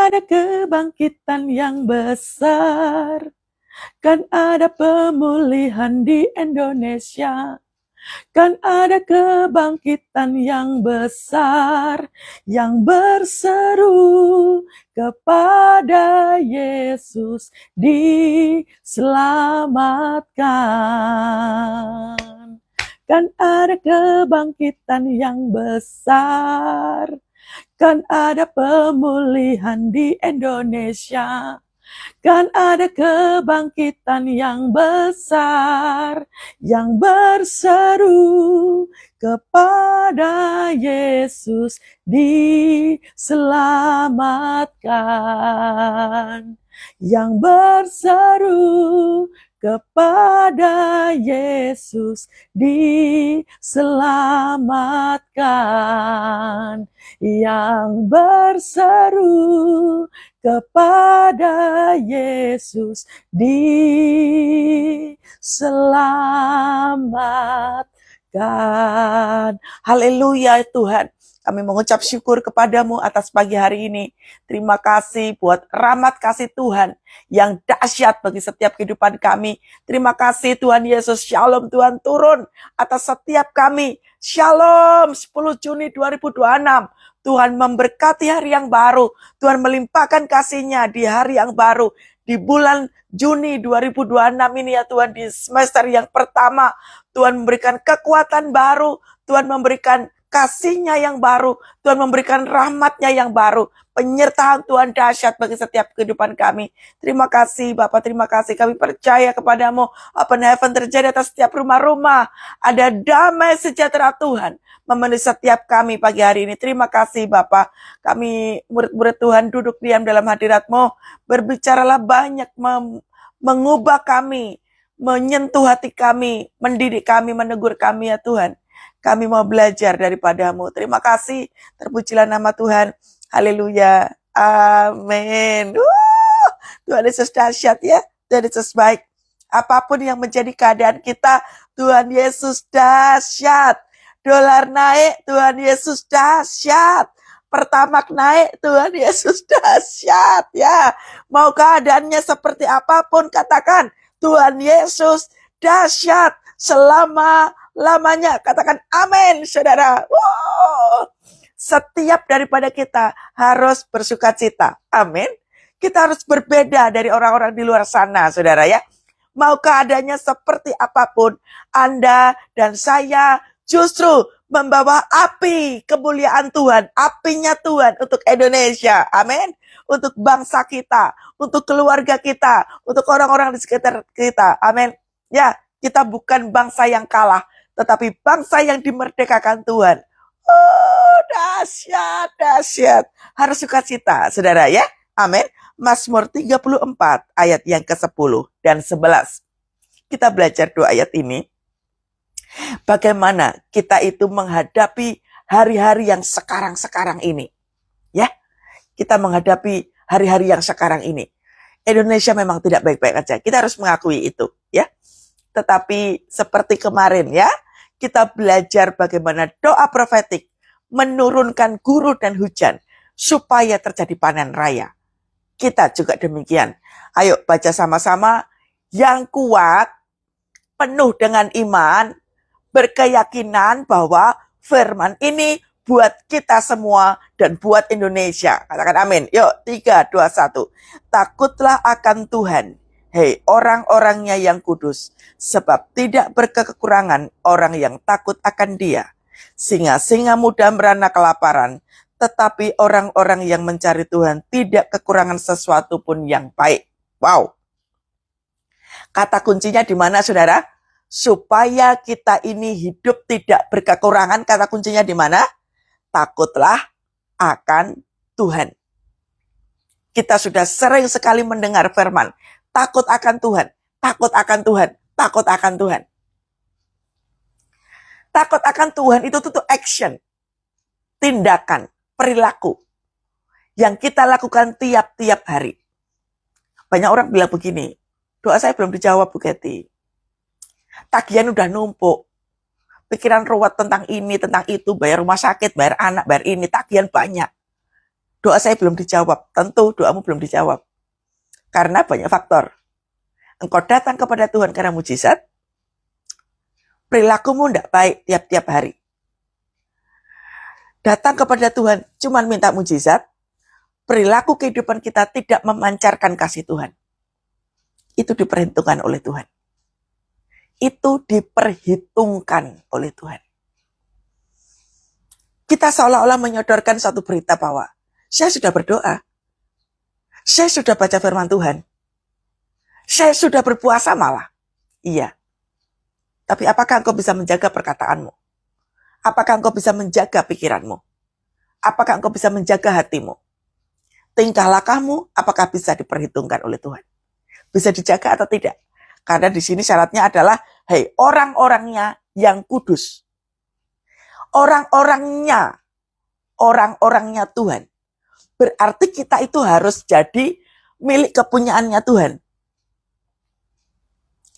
ada kebangkitan yang besar, kan ada pemulihan di Indonesia. Kan ada kebangkitan yang besar, yang berseru kepada Yesus diselamatkan. Kan ada kebangkitan yang besar, kan ada pemulihan di Indonesia. Kan ada kebangkitan yang besar, yang berseru kepada Yesus diselamatkan. Yang berseru kepada Yesus diselamatkan. Yang berseru kepada Yesus diselamatkan. Haleluya Tuhan. Kami mengucap syukur kepadamu atas pagi hari ini. Terima kasih buat rahmat kasih Tuhan yang dahsyat bagi setiap kehidupan kami. Terima kasih Tuhan Yesus. Shalom Tuhan turun atas setiap kami. Shalom 10 Juni 2026. Tuhan memberkati hari yang baru. Tuhan melimpahkan kasih-Nya di hari yang baru. Di bulan Juni 2026 ini ya Tuhan, di semester yang pertama. Tuhan memberikan kekuatan baru. Tuhan memberikan kasih-Nya yang baru. Tuhan memberikan rahmat-Nya yang baru. Penyertaan Tuhan dahsyat bagi setiap kehidupan kami. Terima kasih Bapak, terima kasih. Kami percaya kepadamu. Open heaven terjadi atas setiap rumah-rumah. Ada damai sejahtera Tuhan memenuhi setiap kami pagi hari ini. Terima kasih Bapak. Kami murid-murid Tuhan duduk diam dalam hadirat-Mu. Berbicaralah banyak, mengubah kami, menyentuh hati kami, mendidik kami, menegur kami ya Tuhan. Kami mau belajar daripada-Mu. Terima kasih. Terpujilah nama Tuhan. Haleluya. Amin. Tuhan Yesus dahsyat ya. Tuhan Yesus baik. Apapun yang menjadi keadaan kita, Tuhan Yesus dahsyat. Dolar naik, Tuhan Yesus dahsyat. Pertamak naik, Tuhan Yesus dahsyat ya. Mau keadaannya seperti apapun, katakan Tuhan Yesus dahsyat selama-lamanya. Katakan amin, saudara. Wow. Setiap daripada kita harus bersukacita. Amin. Kita harus berbeda dari orang-orang di luar sana, saudara ya. Mau keadaannya seperti apapun, Anda dan saya justru membawa api kemuliaan Tuhan, apinya Tuhan untuk Indonesia. Amin. Untuk bangsa kita, untuk keluarga kita, untuk orang-orang di sekitar kita. Amin. Ya, kita bukan bangsa yang kalah, tetapi bangsa yang dimerdekakan Tuhan. Oh, dahsyat, dahsyat. Harus sukacita, saudara ya. Amin. Mazmur 34 ayat yang ke-10 dan 11. Kita belajar dua ayat ini. Bagaimana kita itu menghadapi hari-hari yang sekarang-sekarang ini. Ya, kita menghadapi hari-hari yang sekarang ini. Indonesia memang tidak baik-baik aja. Kita harus mengakui itu, ya. Tetapi seperti kemarin ya, kita belajar bagaimana doa profetik menurunkan guru dan hujan supaya terjadi panen raya. Kita juga demikian. Ayo baca sama-sama. Yang kuat, penuh dengan iman, berkeyakinan bahwa firman ini buat kita semua dan buat Indonesia. Katakan amin. Yuk, 3, 2, 1. Takutlah akan Tuhan, hei orang-orangnya yang kudus, sebab tidak berkekurangan orang yang takut akan Dia. Singa-singa muda merana kelaparan, tetapi orang-orang yang mencari Tuhan tidak kekurangan sesuatu pun yang baik. Wow. Kata kuncinya di mana, saudara? Supaya kita ini hidup tidak berkekurangan, kata kuncinya di mana? Takutlah akan Tuhan. Kita sudah sering sekali mendengar firman, takut akan Tuhan, takut akan Tuhan, takut akan Tuhan. Takut akan Tuhan itu tuh action, tindakan, perilaku yang kita lakukan tiap-tiap hari. Banyak orang bilang begini, doa saya belum dijawab Bu Kety. Tagihan udah numpuk. Pikiran ruwet tentang ini, tentang itu, bayar rumah sakit, bayar anak, bayar ini, tagihan banyak. doa saya belum dijawab. Tentu doamu belum dijawab. Karena banyak faktor. Engkau datang kepada Tuhan karena mujizat, perilakumu tidak baik tiap-tiap hari. Datang kepada Tuhan cuma minta mujizat, perilaku kehidupan kita tidak memancarkan kasih Tuhan. Itu diperhitungkan oleh Tuhan. Itu diperhitungkan oleh Tuhan. Kita seolah-olah menyodorkan suatu berita bahwa saya sudah berdoa, saya sudah baca firman Tuhan, saya sudah berpuasa malah. Iya. Tapi apakah engkau bisa menjaga perkataanmu? Apakah engkau bisa menjaga pikiranmu? Apakah engkau bisa menjaga hatimu? Tingkah lakumu apakah bisa diperhitungkan oleh Tuhan? Bisa dijaga atau tidak? Karena di sini syaratnya adalah, hei, orang-orangnya yang kudus. Orang-orangnya Tuhan. Berarti kita itu harus jadi milik kepunyaannya Tuhan.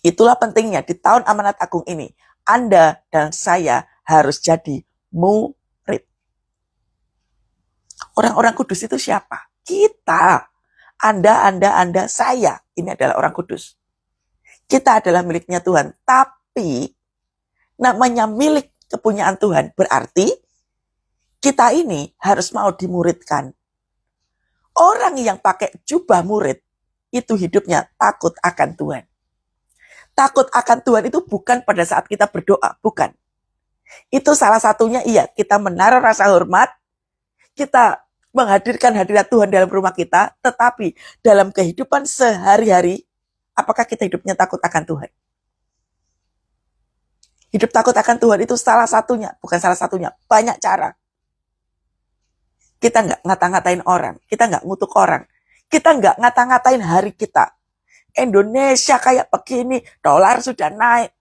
Itulah pentingnya di tahun amanat agung ini. Anda dan saya harus jadi murid. Orang-orang kudus itu siapa? Kita. Anda, saya. Ini adalah orang kudus. Kita adalah miliknya Tuhan. Tapi namanya milik kepunyaan Tuhan berarti kita ini harus mau dimuridkan. Orang yang pakai jubah murid itu hidupnya takut akan Tuhan. Takut akan Tuhan itu bukan pada saat kita berdoa, bukan. Itu salah satunya kita menaruh rasa hormat, kita menghadirkan hadirat Tuhan dalam rumah kita, tetapi dalam kehidupan sehari-hari, apakah kita hidupnya takut akan Tuhan? Hidup takut akan Tuhan itu salah satunya, bukan salah satunya, banyak cara. Kita nggak ngata-ngatain orang, kita nggak ngutuk orang, kita nggak ngata-ngatain hari kita. Indonesia kayak begini, dolar sudah naik,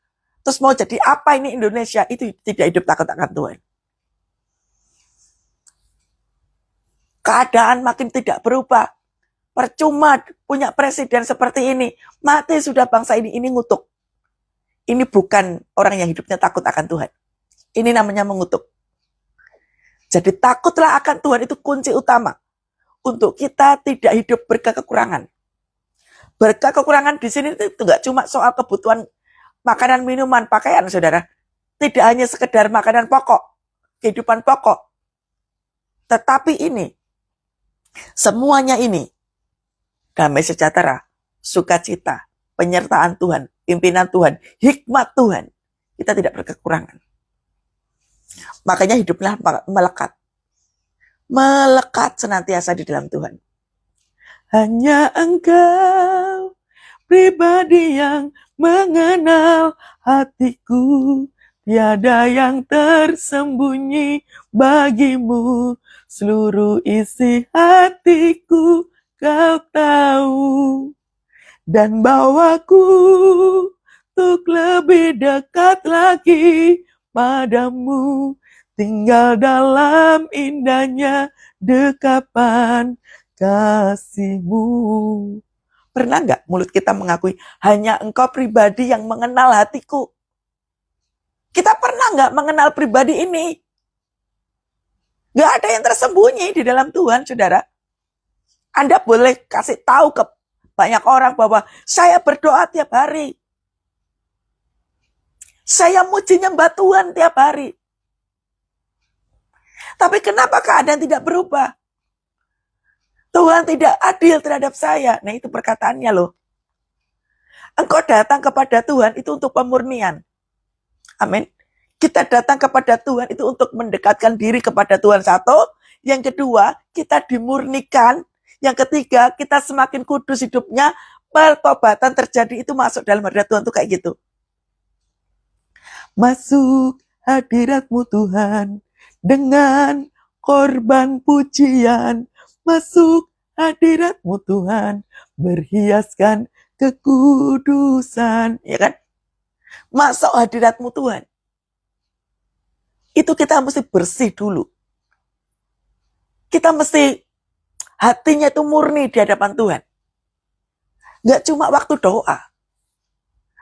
terus mau jadi apa ini Indonesia? Itu tidak hidup takut akan Tuhan. Keadaan makin tidak berubah, percuma punya presiden seperti ini, mati sudah bangsa ini ngutuk. Ini bukan orang yang hidupnya takut akan Tuhan. Ini namanya mengutuk. Jadi takutlah akan Tuhan itu kunci utama untuk kita tidak hidup berkekurangan. Berkekurangan di sini itu enggak cuma soal kebutuhan makanan, minuman, pakaian, saudara. Tidak hanya sekedar makanan pokok, kehidupan pokok. Tetapi ini, semuanya ini, damai sejahtera, sukacita, penyertaan Tuhan, pimpinan Tuhan, hikmat Tuhan. Kita tidak berkekurangan. Makanya hiduplah melekat. Melekat senantiasa di dalam Tuhan. Hanya Engkau pribadi yang mengenal hatiku. Tiada yang tersembunyi bagimu. Seluruh isi hatiku Kau tahu. Dan bawaku untuk lebih dekat lagi padamu, tinggal dalam indahnya dekapan kasih-Mu. Pernah nggak mulut kita mengakui, hanya Engkau pribadi yang mengenal hatiku? Kita pernah nggak mengenal pribadi ini? Nggak ada yang tersembunyi di dalam Tuhan, saudara. Anda boleh kasih tahu ke banyak orang bahwa saya berdoa tiap hari. Saya muji nyembah Tuhan tiap hari. Tapi kenapa keadaan tidak berubah? Tuhan tidak adil terhadap saya. Nah itu perkataannya loh. Engkau datang kepada Tuhan itu untuk pemurnian. Amin. Kita datang kepada Tuhan itu untuk mendekatkan diri kepada Tuhan satu. Yang kedua, kita dimurnikan. Yang ketiga, kita semakin kudus hidupnya. Pertobatan terjadi itu masuk dalam hadirat Tuhan tuh kayak gitu. Masuk hadirat-Mu Tuhan dengan korban pujian. Masuk hadirat-Mu Tuhan berhiaskan kekudusan. Ya kan? Masuk hadirat-Mu Tuhan. Itu kita mesti bersih dulu. Kita mesti hatinya itu murni di hadapan Tuhan. Gak cuma waktu doa.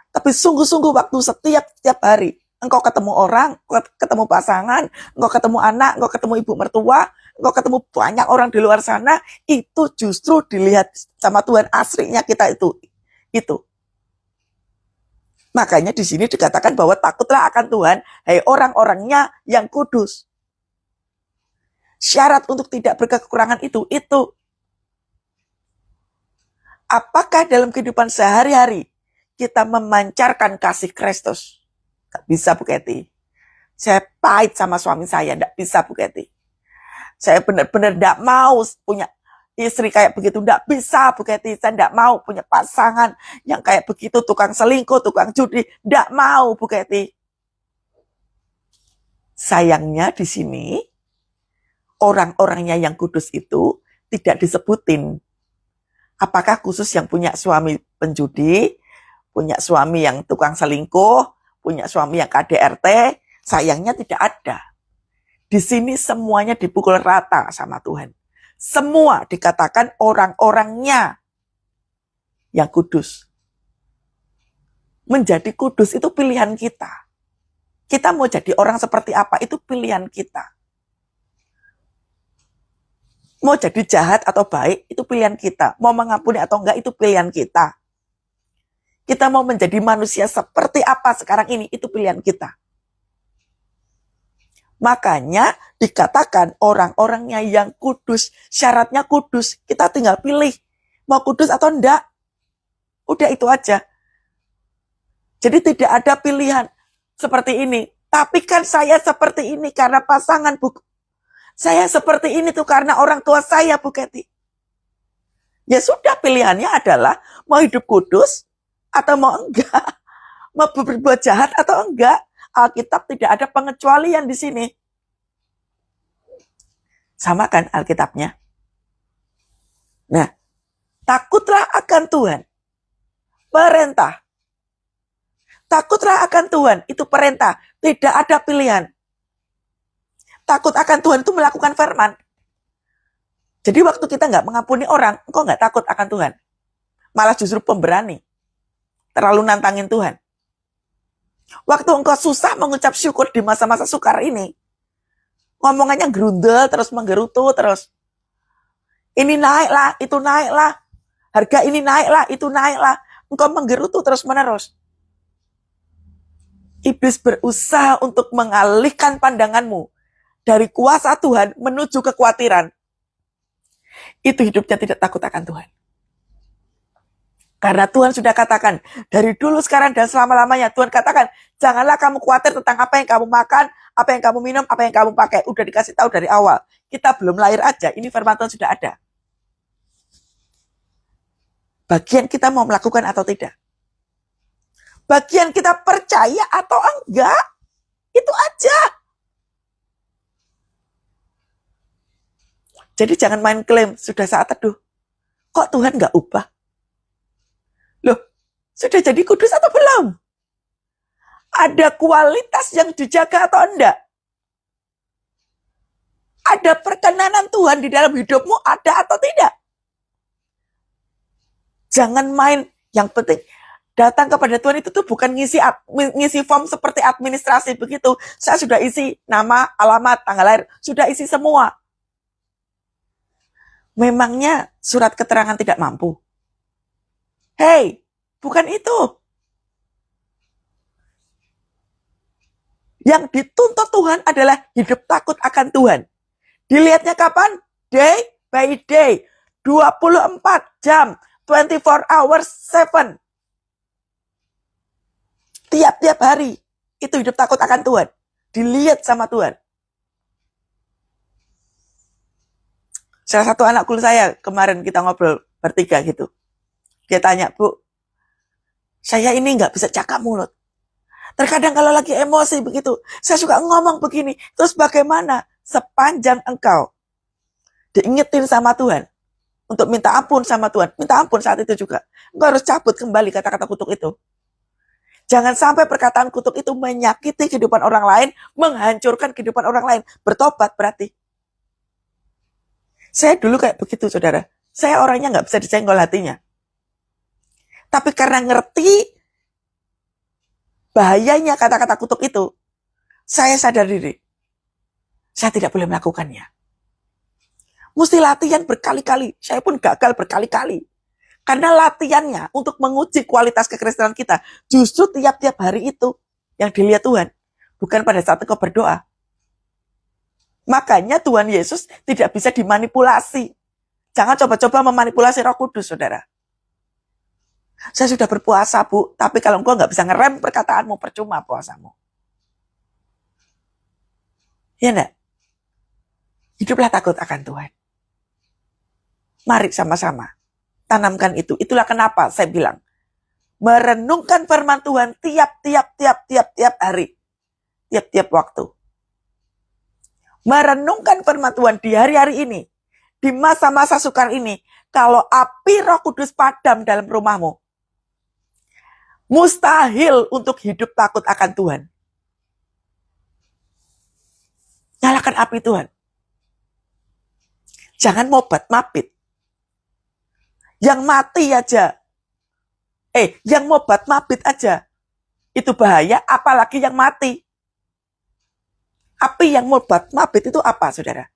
Tapi sungguh-sungguh waktu setiap hari. Engkau ketemu orang, engkau ketemu pasangan, engkau ketemu anak, engkau ketemu ibu mertua, engkau ketemu banyak orang di luar sana, itu justru dilihat sama Tuhan aslinya kita itu. Makanya di sini dikatakan bahwa takutlah akan Tuhan, hai orang-orangnya yang kudus. Syarat untuk tidak berkekurangan itu. Apakah dalam kehidupan sehari-hari kita memancarkan kasih Kristus? Gak bisa, Bu Kety. Saya pahit sama suami saya, gak bisa, Bu Kety. Saya benar-benar gak mau punya istri kayak begitu, gak bisa, Bu Kety. Saya gak mau punya pasangan yang kayak begitu, tukang selingkuh, tukang judi, gak mau, Bu Kety. Sayangnya di sini orang-orangnya yang kudus itu tidak disebutin. Apakah khusus yang punya suami penjudi, punya suami yang tukang selingkuh, punya suami yang KDRT? Sayangnya tidak ada. Di sini semuanya dipukul rata sama Tuhan. Semua dikatakan orang-orangnya yang kudus. Menjadi kudus itu pilihan kita. Kita mau jadi orang seperti apa, itu pilihan kita. Mau jadi jahat atau baik, itu pilihan kita. Mau mengampuni atau enggak, itu pilihan kita. Kita mau menjadi manusia seperti apa sekarang ini, itu pilihan kita. Makanya dikatakan orang-orangnya yang kudus, syaratnya kudus. Kita tinggal pilih, mau kudus atau enggak. Udah itu aja. Jadi tidak ada pilihan seperti ini. Tapi kan saya seperti ini karena pasangan, Bu. Saya seperti ini tuh karena orang tua saya, Bu Kety. Ya sudah, pilihannya adalah mau hidup kudus atau mau enggak. Mau berbuat jahat atau enggak. Alkitab tidak ada pengecualian di sini. Sama kan Alkitabnya? Nah, takutlah akan Tuhan. Perintah. Takutlah akan Tuhan, itu perintah. Tidak ada pilihan. Takut akan Tuhan itu melakukan firman. Jadi waktu kita nggak mengampuni orang, engkau nggak takut akan Tuhan. Malah justru pemberani. Terlalu nantangin Tuhan. Waktu engkau susah mengucap syukur di masa-masa sukar ini, ngomongannya gerundel, terus menggerutu, terus. Ini naiklah, itu naiklah. Harga ini naiklah, itu naiklah. Engkau menggerutu terus-menerus. Iblis berusaha untuk mengalihkan pandanganmu dari kuasa Tuhan menuju kekhawatiran. Itu hidupnya tidak takut akan Tuhan. Karena Tuhan sudah katakan, dari dulu, sekarang, dan selama-lamanya, Tuhan katakan, janganlah kamu khawatir tentang apa yang kamu makan, apa yang kamu minum, apa yang kamu pakai. Udah dikasih tahu dari awal. Kita belum lahir aja, ini firman Tuhan sudah ada. Bagian kita mau melakukan atau tidak. Bagian kita percaya atau enggak, itu aja. Jadi jangan main klaim, sudah saat teduh. Kok Tuhan enggak ubah? Loh, sudah jadi kudus atau belum? Ada kualitas yang dijaga atau enggak? Ada perkenanan Tuhan di dalam hidupmu, ada atau tidak? Jangan main, yang penting datang kepada Tuhan itu tuh bukan ngisi form seperti administrasi begitu. Saya sudah isi nama, alamat, tanggal lahir, sudah isi semua. Memangnya surat keterangan tidak mampu? Hei, bukan itu. Yang dituntut Tuhan adalah hidup takut akan Tuhan. Dilihatnya kapan? Day by day. 24 jam. 24 hours 7. Tiap-tiap hari. Itu hidup takut akan Tuhan. Dilihat sama Tuhan. Salah satu anak kul saya kemarin kita ngobrol bertiga gitu. Dia tanya, Bu, saya ini nggak bisa cakap mulut. Terkadang kalau lagi emosi begitu, saya suka ngomong begini. Terus bagaimana? Sepanjang engkau diingetin sama Tuhan, untuk minta ampun sama Tuhan, minta ampun saat itu juga. Engkau harus cabut kembali kata-kata kutuk itu. Jangan sampai perkataan kutuk itu menyakiti kehidupan orang lain, menghancurkan kehidupan orang lain. Bertobat berarti. Saya dulu kayak begitu, saudara. Saya orangnya nggak bisa disenggol hatinya. Tapi karena ngerti bahayanya kata-kata kutuk itu, saya sadar diri. Saya tidak boleh melakukannya. Mesti latihan berkali-kali. Saya pun gagal berkali-kali. Karena latihannya untuk menguji kualitas kekristenan kita justru tiap-tiap hari itu yang dilihat Tuhan. Bukan pada saat engkau berdoa. Makanya Tuhan Yesus tidak bisa dimanipulasi. Jangan coba-coba memanipulasi Roh Kudus, saudara. Saya sudah berpuasa, Bu, tapi kalau engkau nggak bisa ngerem perkataanmu, percuma puasamu. Ya enggak? Hiduplah takut akan Tuhan. Mari sama-sama tanamkan itu. Itulah kenapa saya bilang, merenungkan firman Tuhan tiap hari, tiap-tiap waktu. Merenungkan firman Tuhan di hari-hari ini, di masa-masa sukar ini, kalau api Roh Kudus padam dalam rumahmu, mustahil untuk hidup takut akan Tuhan. Nyalakan api Tuhan. Jangan mobat-mabit. Yang mati aja. Yang mobat-mabit aja. Itu bahaya, apalagi yang mati. Api yang mobat-mabit itu apa, saudara?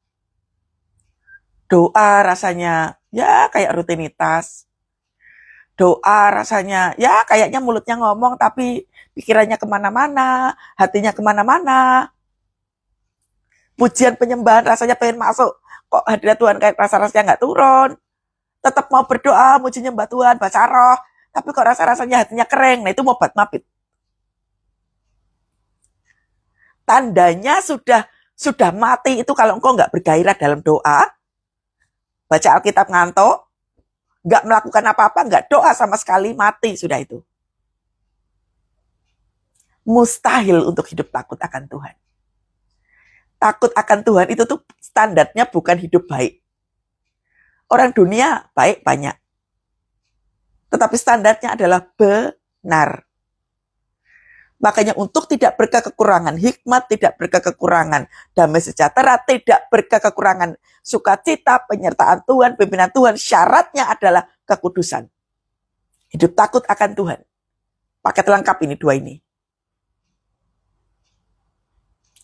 Doa rasanya, ya kayak rutinitas. Doa rasanya, ya kayaknya mulutnya ngomong, tapi pikirannya kemana-mana, hatinya kemana-mana. Pujian penyembahan rasanya pengen masuk. Kok hadirat Tuhan kayak rasa-rasanya nggak turun. Tetap mau berdoa, muji nyembah Tuhan, baca roh. Tapi kok rasa-rasanya hatinya kering. Nah itu mobat-mabit. Tandanya sudah mati itu kalau engkau nggak bergairah dalam doa, baca Alkitab ngantuk, nggak melakukan apa-apa, nggak doa sama sekali, mati sudah itu. Mustahil untuk hidup takut akan Tuhan. Takut akan Tuhan itu tuh standarnya bukan hidup baik. Orang dunia baik banyak. Tetapi standarnya adalah benar. Makanya untuk tidak berkekurangan hikmat, tidak berkekurangan damai sejahtera, tidak berkekurangan sukacita, penyertaan Tuhan, pimpinan Tuhan, syaratnya adalah kekudusan. Hidup takut akan Tuhan. Paket lengkap ini, dua ini.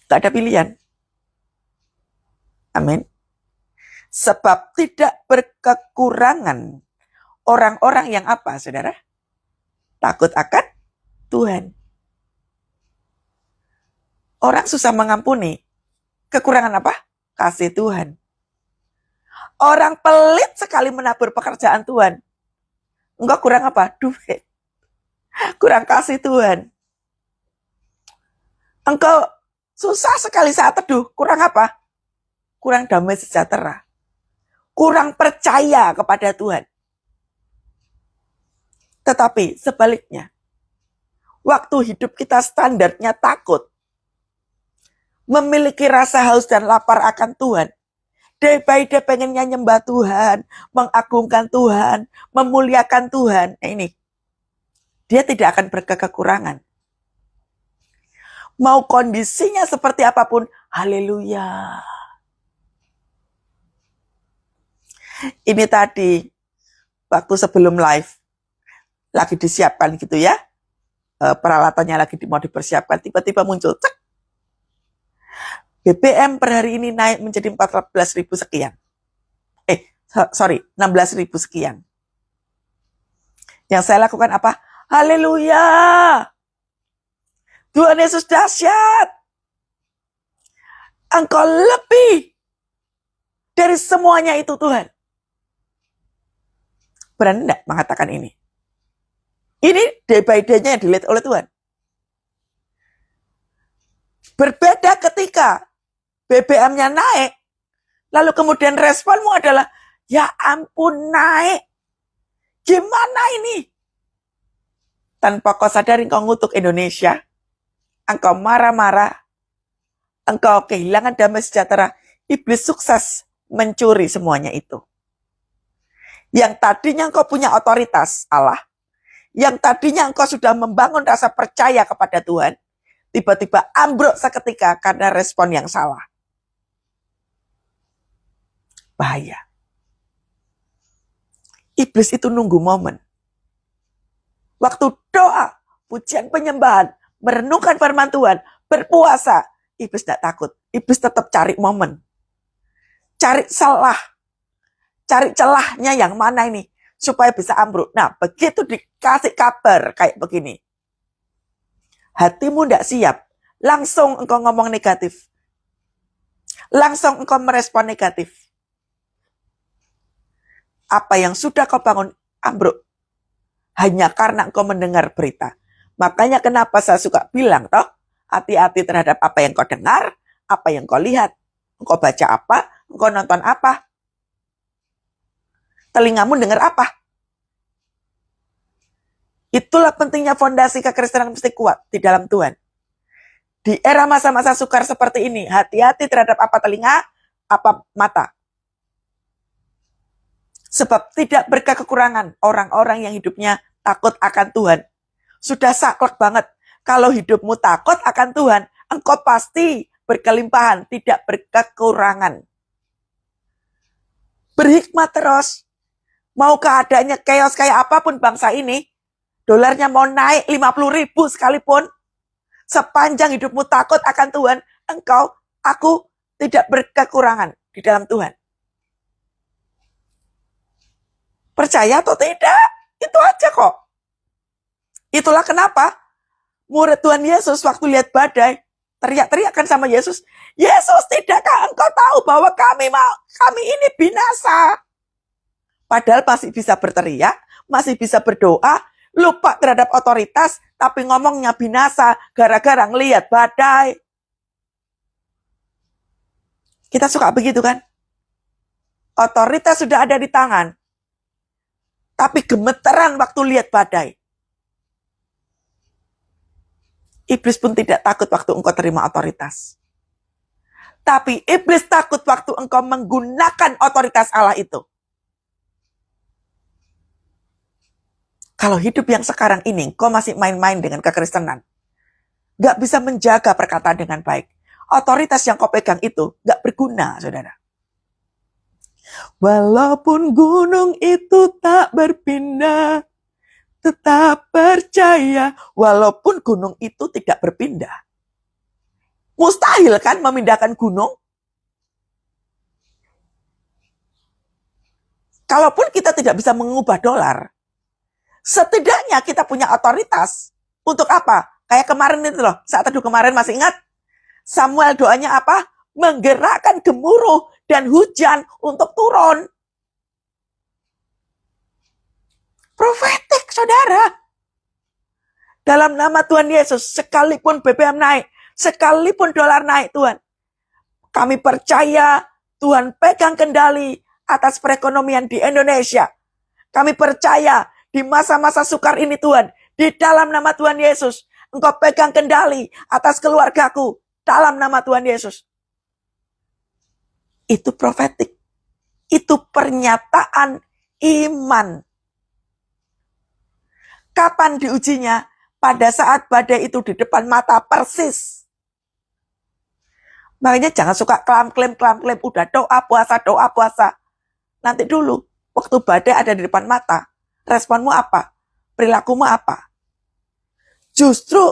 Gak ada pilihan. Amin. Sebab tidak berkekurangan orang-orang yang apa, saudara? Takut akan Tuhan. Orang susah mengampuni. Kekurangan apa? Kasih Tuhan. Orang pelit sekali menabur pekerjaan Tuhan. Enggak kurang apa? Duit. Kurang kasih Tuhan. Engkau susah sekali saat teduh. Kurang apa? Kurang damai sejahtera. Kurang percaya kepada Tuhan. Tetapi sebaliknya, waktu hidup kita standarnya takut, memiliki rasa haus dan lapar akan Tuhan, day by day pengennya nyembah Tuhan, mengagungkan Tuhan, memuliakan Tuhan. Nah ini, dia tidak akan berkekurangan. Mau kondisinya seperti apapun, haleluya. Ini tadi, waktu sebelum live, lagi disiapkan gitu ya, peralatannya lagi mau dipersiapkan, tiba-tiba muncul, cek, BBM per hari ini naik menjadi 14.000 sekian. 16.000 sekian. Yang saya lakukan apa? Haleluya. Tuhan Yesus dahsyat. Engkau lebih dari semuanya itu Tuhan. Berani enggak mengatakan ini? Ini day by day-nya yang dilihat oleh Tuhan. Berbeda ketika BBM-nya naik, lalu kemudian responmu adalah, ya ampun naik, gimana ini? Tanpa kau sadari engkau ngutuk Indonesia, engkau marah-marah, engkau kehilangan damai sejahtera, iblis sukses mencuri semuanya itu. Yang tadinya engkau punya otoritas Allah, yang tadinya engkau sudah membangun rasa percaya kepada Tuhan, tiba-tiba ambruk seketika karena respon yang salah. Bahaya. Iblis itu nunggu momen. Waktu doa, pujian penyembahan, merenungkan firman Tuhan, berpuasa, iblis tidak takut. Iblis tetap cari momen. Cari salah. cari celahnya yang mana ini supaya bisa ambruk. Nah, begitu dikasih kabar kayak begini, hatimu tidak siap, langsung engkau ngomong negatif. Langsung engkau merespon negatif. Apa yang sudah kau bangun ambruk. Hanya karena engkau mendengar berita. Makanya kenapa saya suka bilang, toh, hati-hati terhadap apa yang kau dengar, apa yang kau lihat. Engkau baca apa, engkau nonton apa. Telingamu dengar apa. Itulah pentingnya fondasi kekristenan mesti kuat di dalam Tuhan. Di era masa-masa sukar seperti ini, hati-hati terhadap apa telinga, apa mata. Sebab tidak berkah kekurangan orang-orang yang hidupnya takut akan Tuhan. Sudah saklek banget. Kalau hidupmu takut akan Tuhan, engkau pasti berkelimpahan, tidak berkekurangan. Berhikmat terus. Mau keadaannya chaos kayak apapun bangsa ini, dolarnya mau naik 50.000 sekalipun, sepanjang hidupmu takut akan Tuhan, engkau, aku tidak berkekurangan di dalam Tuhan. Percaya atau tidak? Itu aja kok. Itulah kenapa murid Tuhan Yesus waktu lihat badai, teriak-teriakan sama Yesus, Yesus, tidakkah engkau tahu bahwa kami ini binasa? Padahal masih bisa berteriak, masih bisa berdoa, lupa terhadap otoritas, tapi ngomongnya binasa gara-gara ngelihat badai. Kita suka begitu kan? Otoritas sudah ada di tangan, tapi gemeteran waktu lihat badai. Iblis pun tidak takut waktu engkau terima otoritas. Tapi iblis takut waktu engkau menggunakan otoritas Allah itu. Kalau hidup yang sekarang ini, engkau masih main-main dengan kekristenan. Gak bisa menjaga perkataan dengan baik. Otoritas yang kau pegang itu gak berguna, saudara. Walaupun gunung itu tak berpindah, tetap percaya. Walaupun gunung itu tidak berpindah. Mustahil kan memindahkan gunung? Kalaupun kita tidak bisa mengubah dolar, setidaknya kita punya otoritas. Untuk apa? Kayak kemarin itu loh, saat teduh kemarin masih ingat? Samuel doanya apa? Menggerakkan gemuruh dan hujan untuk turun. Profetik, saudara. Dalam nama Tuhan Yesus, sekalipun BBM naik, sekalipun dolar naik, Tuhan, kami percaya Tuhan pegang kendali atas perekonomian di Indonesia. Kami percaya di masa-masa sukar ini, Tuhan, di dalam nama Tuhan Yesus, Engkau pegang kendali atas keluargaku dalam nama Tuhan Yesus. Itu profetik. Itu pernyataan iman. Kapan diujinya? Pada saat badai itu di depan mata persis. Makanya jangan suka klaim. Udah doa puasa. Nanti dulu, waktu badai ada di depan mata, responmu apa? Perilakumu apa? Justru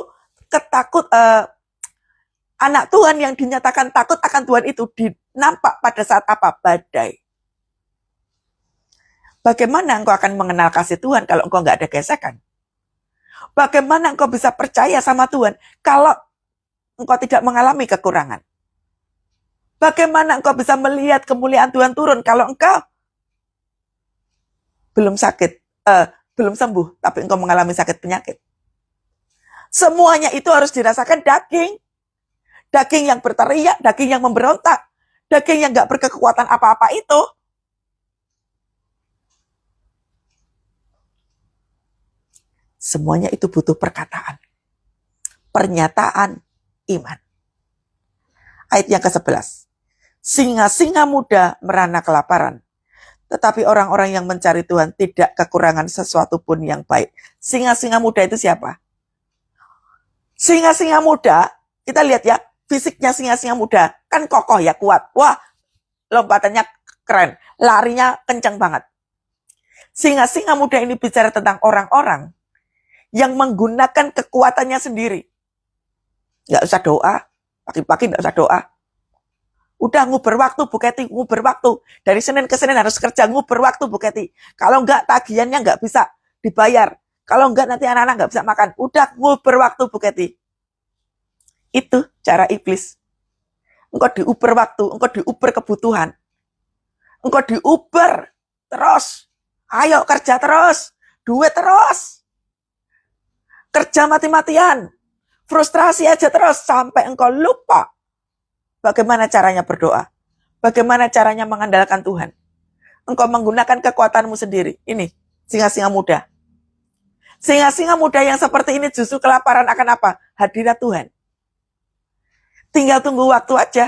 anak Tuhan yang dinyatakan takut akan Tuhan itu nampak pada saat apa? Badai. Bagaimana engkau akan mengenal kasih Tuhan kalau engkau nggak ada gesekan? Bagaimana engkau bisa percaya sama Tuhan kalau engkau tidak mengalami kekurangan? Bagaimana engkau bisa melihat kemuliaan Tuhan turun kalau engkau belum sembuh, tapi engkau mengalami sakit penyakit? Semuanya itu harus dirasakan daging. Daging yang berteriak, daging yang memberontak, daging yang gak berkekuatan apa-apa itu. Semuanya itu butuh perkataan. Pernyataan iman. Ayat yang ke-11. Singa-singa muda merana kelaparan. Tetapi orang-orang yang mencari Tuhan tidak kekurangan sesuatu pun yang baik. Singa-singa muda itu siapa? Singa-singa muda, kita lihat ya, fisiknya singa-singa muda, kan kokoh ya, kuat. Wah, lompatannya keren, larinya kencang banget. Singa-singa muda ini bicara tentang orang-orang yang menggunakan kekuatannya sendiri. Gak usah doa, pagi-pagi gak usah doa. Udah nguber waktu Bu Keti, nguber waktu. Dari Senin ke Senin harus kerja, nguber waktu Bu Keti. Kalau enggak tagihannya enggak bisa dibayar. Kalau enggak nanti anak-anak enggak bisa makan. Udah nguber waktu Bu Keti. Itu cara iblis. Engkau diuber waktu, engkau diuber kebutuhan. Engkau diuber terus. Ayo kerja terus. Duit terus. Kerja mati-matian. Frustrasi aja terus sampai engkau lupa bagaimana caranya berdoa. Bagaimana caranya mengandalkan Tuhan. Engkau menggunakan kekuatanmu sendiri. Ini singa-singa muda. Singa-singa muda yang seperti ini justru kelaparan akan apa? Hadirat Tuhan. Tinggal tunggu waktu aja.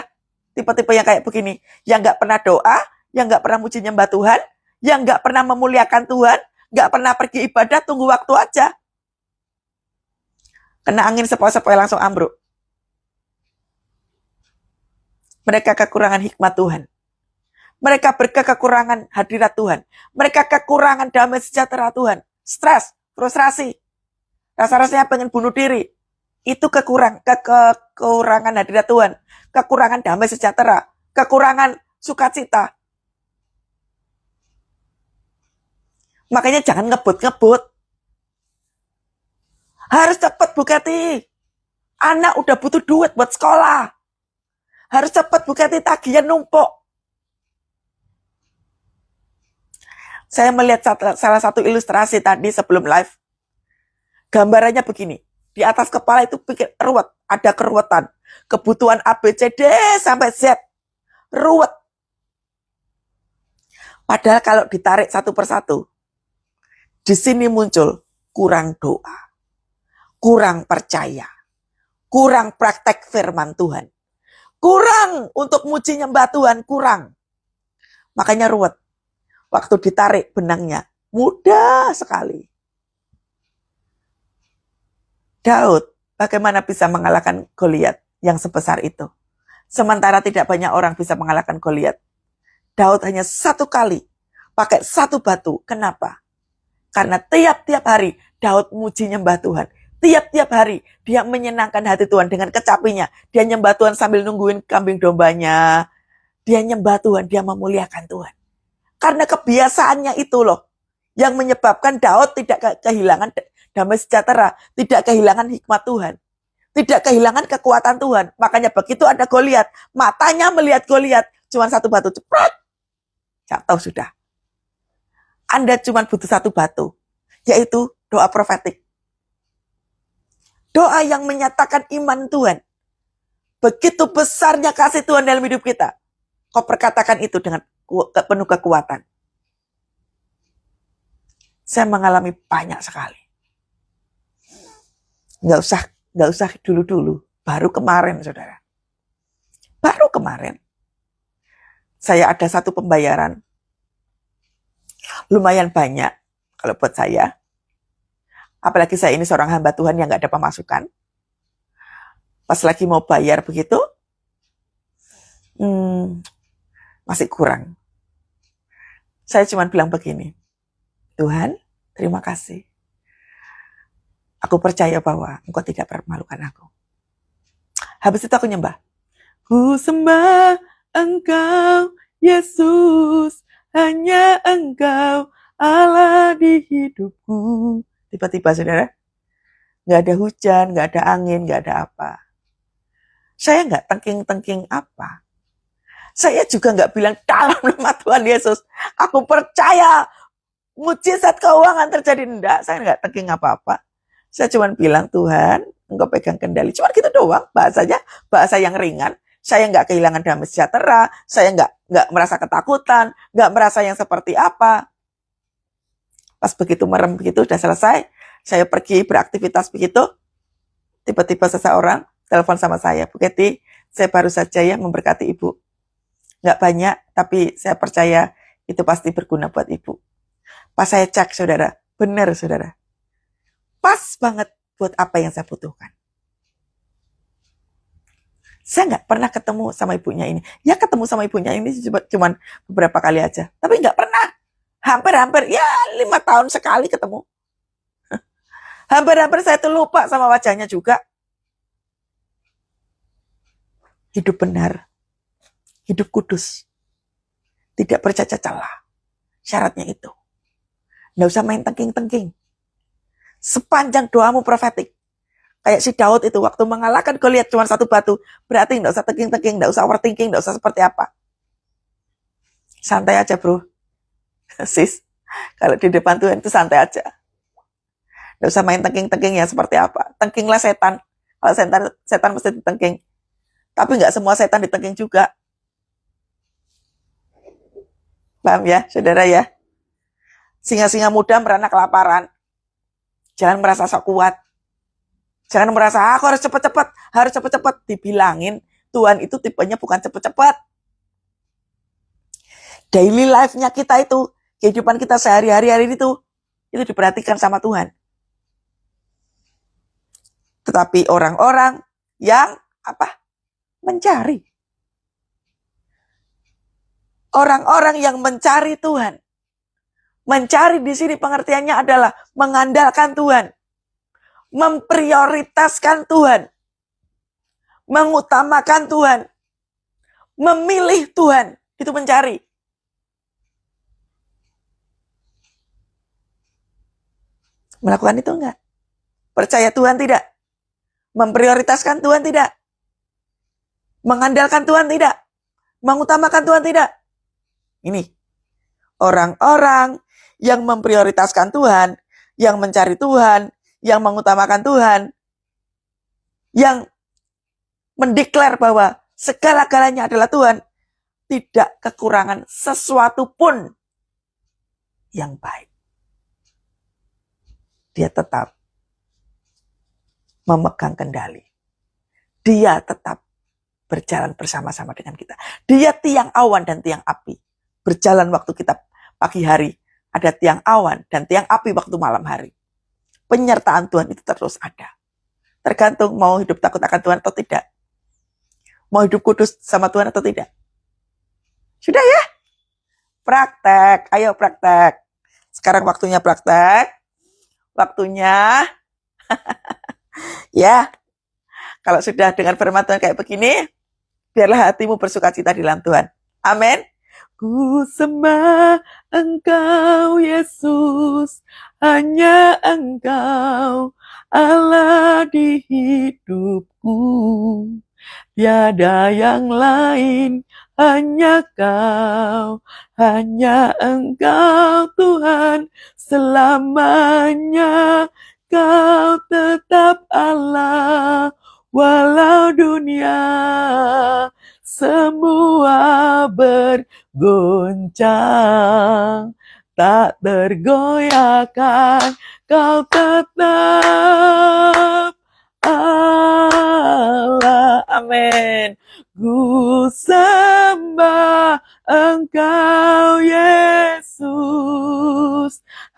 Tipe-tipe yang kayak begini. Yang gak pernah doa, yang gak pernah muji nyembah Tuhan, yang gak pernah memuliakan Tuhan, gak pernah pergi ibadah, tunggu waktu aja. Kena angin sepoi-sepoi langsung ambruk. Mereka kekurangan hikmat Tuhan. Mereka berkekurangan hadirat Tuhan. Mereka kekurangan damai sejahtera Tuhan. Stres, frustrasi. Rasa-rasanya pengen bunuh diri. Itu kekurangan hadirat Tuhan. Kekurangan damai sejahtera. Kekurangan sukacita. Makanya jangan ngebut-ngebut. Harus cepat Bu Keti. Anak udah butuh duit buat sekolah. Harus cepat Bu Keti, tagihan numpuk. Saya melihat salah satu ilustrasi tadi sebelum live. Gambarannya begini. Di atas kepala itu pikir ruwet. Ada keruwetan. Kebutuhan A, B, C, D sampai Z. Ruwet. Padahal kalau ditarik satu persatu. Di sini muncul kurang doa. Kurang percaya. Kurang praktek firman Tuhan. Kurang untuk muji nyembah Tuhan. Kurang. Makanya ruwet. Waktu ditarik benangnya. Mudah sekali. Daud bagaimana bisa mengalahkan Goliat yang sebesar itu? Sementara tidak banyak orang bisa mengalahkan Goliat. Daud hanya satu kali pakai satu batu. Kenapa? Karena tiap-tiap hari Daud muji nyembah Tuhan. Tiap-tiap hari dia menyenangkan hati Tuhan dengan kecapinya. Dia nyembah Tuhan sambil nungguin kambing dombanya. Dia nyembah Tuhan, dia memuliakan Tuhan. Karena kebiasaannya itu loh yang menyebabkan Daud tidak kehilangan damai sejahtera, tidak kehilangan hikmat Tuhan, tidak kehilangan kekuatan Tuhan. Makanya begitu ada Goliat, matanya melihat Goliat, cuma satu batu, cepat, jatuh sudah. Anda cuma butuh satu batu, yaitu doa profetik. Doa yang menyatakan iman Tuhan. Begitu besarnya kasih Tuhan dalam hidup kita. Kau perkatakan itu dengan penuh kekuatan. Saya mengalami banyak sekali. Nggak usah dulu-dulu. Baru kemarin, saudara. Baru kemarin. Saya ada satu pembayaran. Lumayan banyak kalau buat saya. Apalagi saya ini seorang hamba Tuhan yang nggak ada pemasukan. Pas lagi mau bayar begitu, masih kurang. Saya cuma bilang begini, Tuhan, terima kasih. Aku percaya bahwa Engkau tidak permalukan aku. Habis itu aku nyembah. Ku sembah Engkau, Yesus, hanya Engkau, Allah di hidupku. Tiba-tiba saudara, gak ada hujan, gak ada angin, gak ada apa. Saya gak tengking-tengking apa. Saya juga gak bilang dalam nama Tuhan Yesus, aku percaya mujizat keuangan terjadi. Enggak, saya gak tengking apa-apa. Saya cuma bilang, Tuhan, Engkau pegang kendali. Cuma gitu doang, bahasanya, bahasa yang ringan. Saya gak kehilangan damai sejahtera, saya gak merasa ketakutan, gak merasa yang seperti apa. Pas begitu merem begitu udah selesai, saya pergi beraktivitas begitu, tiba-tiba seseorang telepon sama saya, Bu Keti, saya baru saja ya memberkati Ibu. Nggak banyak, tapi saya percaya itu pasti berguna buat Ibu. Pas saya cek, saudara, benar saudara. Pas banget buat apa yang saya butuhkan. Saya nggak pernah ketemu sama ibunya ini. Ya ketemu sama ibunya ini cuma beberapa kali aja, tapi nggak pernah. Hampir-hampir, ya 5 tahun sekali ketemu. Hampir-hampir saya tuh lupa sama wajahnya juga. Hidup benar. hidup kudus, tidak bercacat celah. Syaratnya itu. Nggak usah main tengking-tengking. Sepanjang doamu profetik. Kayak si Daud itu waktu mengalahkan Goliat cuma satu batu. Berarti nggak usah tengking-tengking, nggak usah overthinking, nggak usah seperti apa. Santai aja bro. Sis, kalau di depan Tuhan itu santai aja. Nggak usah main tengking-tengking ya seperti apa. Tengkinglah setan. Kalau setan mesti ditengking. Tapi nggak semua setan ditengking juga. Paham ya, saudara ya? Singa-singa muda merana kelaparan. Jangan merasa sok kuat. Jangan merasa, aku harus cepat-cepat. Dibilangin, Tuhan itu tipenya bukan cepat-cepat. Daily life-nya kita itu, kehidupan kita sehari-hari itu diperhatikan sama Tuhan. Tetapi orang-orang yang mencari. Orang-orang yang mencari Tuhan. Mencari di sini pengertiannya adalah mengandalkan Tuhan. Memprioritaskan Tuhan. Mengutamakan Tuhan. Memilih Tuhan. Itu mencari. Melakukan itu enggak? Percaya Tuhan tidak? Memprioritaskan Tuhan tidak? Mengandalkan Tuhan tidak? Mengutamakan Tuhan tidak? Ini. Orang-orang yang memprioritaskan Tuhan, yang mencari Tuhan, yang mengutamakan Tuhan, yang mendeklar bahwa segala-galanya adalah Tuhan, tidak kekurangan sesuatu pun yang baik. Dia tetap memegang kendali. Dia tetap berjalan bersama-sama dengan kita. Dia tiang awan dan tiang api. Berjalan waktu kita pagi hari, ada tiang awan dan tiang api waktu malam hari. Penyertaan Tuhan itu terus ada. Tergantung mau hidup takut akan Tuhan atau tidak. Mau hidup kudus sama Tuhan atau tidak. Sudah ya? Praktek, ayo praktek. Sekarang waktunya praktek. Waktunya ya, kalau sudah dengar firman Tuhan kayak begini, biarlah hatimu bersukacita di dalam Tuhan. Amin. Ku sembah Engkau Yesus, hanya Engkau Allah di hidupku. Tiada yang lain, hanya Kau, hanya Engkau Tuhan selamanya. Kau tetap Allah, walau dunia semua bergoncang, tak tergoyahkan, Kau tetap Allah. Amin. Ku sembah Engkau Yesus,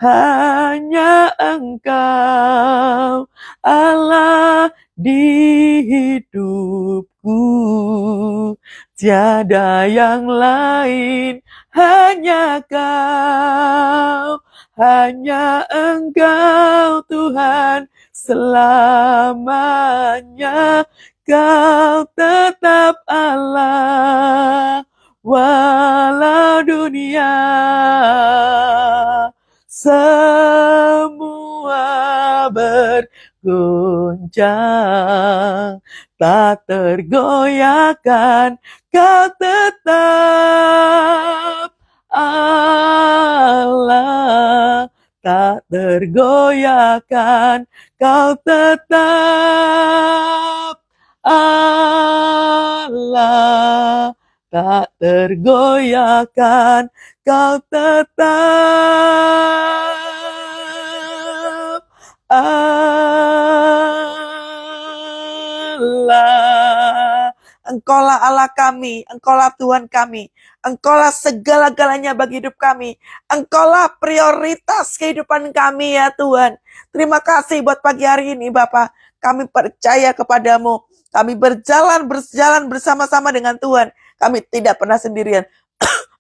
hanya Engkau Allah di hidupku. Tiada yang lain, hanya Kau, hanya Engkau Tuhan selamanya. Kau tetap Allah, walau dunia semua bergoncang, tak tergoyahkan, Kau tetap Allah, tak tergoyahkan, Kau tetap Allah, tak tergoyahkan, Kau tetap Allah. Engkaulah Allah kami, Engkaulah Tuhan kami, Engkaulah segala-galanya bagi hidup kami, Engkaulah prioritas kehidupan kami ya Tuhan. Terima kasih buat pagi hari ini Bapak, kami percaya kepadamu, kami berjalan bersama-sama dengan Tuhan, kami tidak pernah sendirian,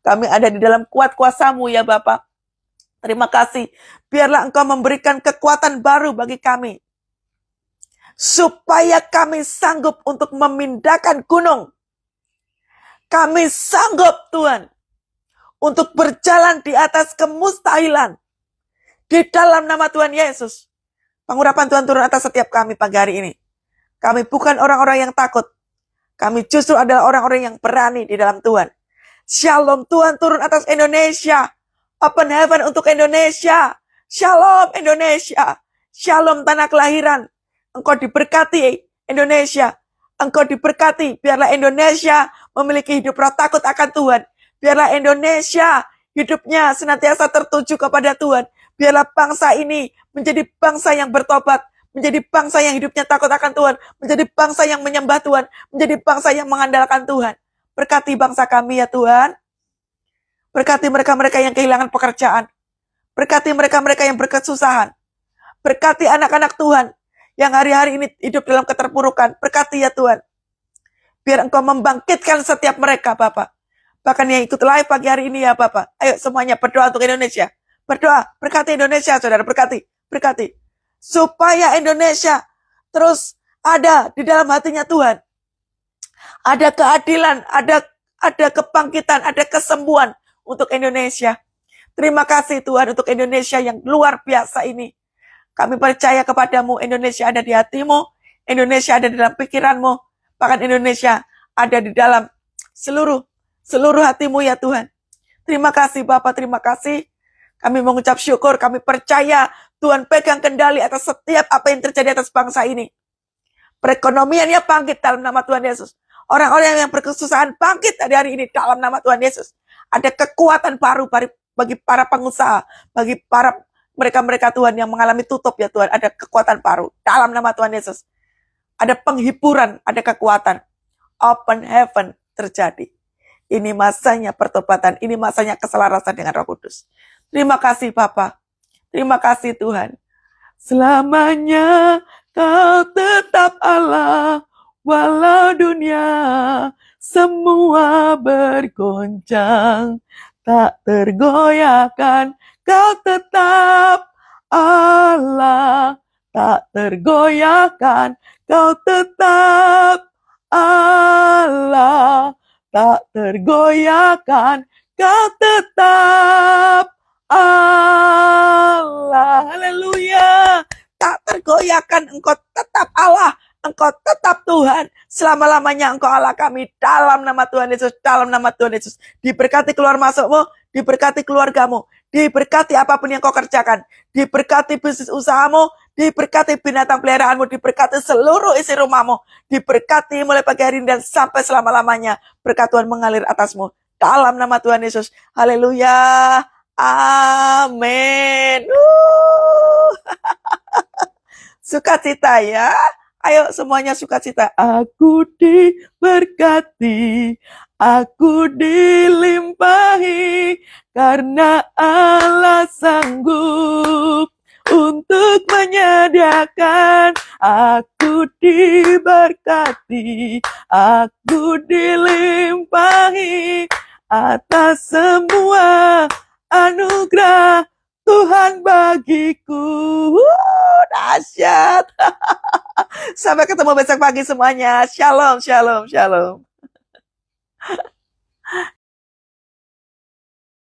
kami ada di dalam kuat kuasa-Mu ya Bapak. Terima kasih, biarlah Engkau memberikan kekuatan baru bagi kami, supaya kami sanggup untuk memindahkan gunung. Kami sanggup Tuhan untuk berjalan di atas kemustahilan di dalam nama Tuhan Yesus. Pengurapan Tuhan turun atas setiap kami pagi hari ini. Kami bukan orang-orang yang takut. Kami justru adalah orang-orang yang berani di dalam Tuhan. Shalom Tuhan turun atas Indonesia. Open heaven untuk Indonesia. Shalom Indonesia. Shalom tanah kelahiran. Engkau diberkati Indonesia. Engkau diberkati. Biarlah Indonesia memiliki hidup roh takut akan Tuhan. Biarlah Indonesia hidupnya senantiasa tertuju kepada Tuhan. Biarlah bangsa ini menjadi bangsa yang bertobat. Menjadi bangsa yang hidupnya takut akan Tuhan. Menjadi bangsa yang menyembah Tuhan. Menjadi bangsa yang mengandalkan Tuhan. Berkati bangsa kami ya Tuhan. Berkati mereka-mereka yang kehilangan pekerjaan. Berkati mereka-mereka yang berkesusahan. Berkati anak-anak Tuhan yang hari-hari ini hidup dalam keterpurukan. Berkati ya Tuhan. Biar Engkau membangkitkan setiap mereka Bapak. Bahkan yang ikut live pagi hari ini ya Bapak. Ayo semuanya berdoa untuk Indonesia. Berdoa, berkati Indonesia saudara. Berkati, berkati. Supaya Indonesia terus ada di dalam hatinya Tuhan. Ada keadilan, ada kebangkitan, ada kesembuhan untuk Indonesia. Terima kasih Tuhan untuk Indonesia yang luar biasa ini. Kami percaya kepadamu, Indonesia ada di hatimu, Indonesia ada di dalam pikiranmu, bahkan Indonesia ada di dalam seluruh hatimu ya Tuhan. Terima kasih Bapak, terima kasih. Kami mengucap syukur, kami percaya Tuhan pegang kendali atas setiap apa yang terjadi atas bangsa ini. Perekonomiannya bangkit dalam nama Tuhan Yesus. Orang-orang yang berkesusahan bangkit hari ini dalam nama Tuhan Yesus. Ada kekuatan baru bagi para pengusaha, bagi para mereka-mereka Tuhan yang mengalami tutup ya Tuhan. Ada kekuatan baru dalam nama Tuhan Yesus. Ada penghiburan, ada kekuatan. Open heaven terjadi. Ini masanya pertobatan, ini masanya keselarasan dengan Roh Kudus. Terima kasih Bapa. Terima kasih Tuhan. Selamanya Kau tetap Allah, walau dunia semua bergoncang, tak tergoyahkan. Kau tetap Allah, tak tergoyahkan. Kau tetap Allah, tak tergoyahkan. Kau tetap Allah. Haleluya. Tak tergoyahkan, Engkau tetap Allah. Engkau tetap Tuhan. Selama-lamanya Engkau Allah kami. Dalam nama Tuhan Yesus. Dalam nama Tuhan Yesus. Diberkati keluar masukmu. Diberkati keluargamu. Diberkati apapun yang kau kerjakan. Diberkati bisnis usahamu. Diberkati binatang peliharaanmu. Diberkati seluruh isi rumahmu. Diberkati mulai pagi hari ini dan sampai selama-lamanya. Berkat Tuhan mengalir atasmu. Dalam nama Tuhan Yesus. Haleluya. Amin. Sukacita ya. Ayo semuanya sukacita. Aku diberkati, aku dilimpahi, karena Allah sanggup untuk menyediakan. Aku diberkati, aku dilimpahi atas semua anugerah Tuhan bagiku. Dahsyat. Sampai ketemu besok pagi semuanya. Shalom, shalom, shalom.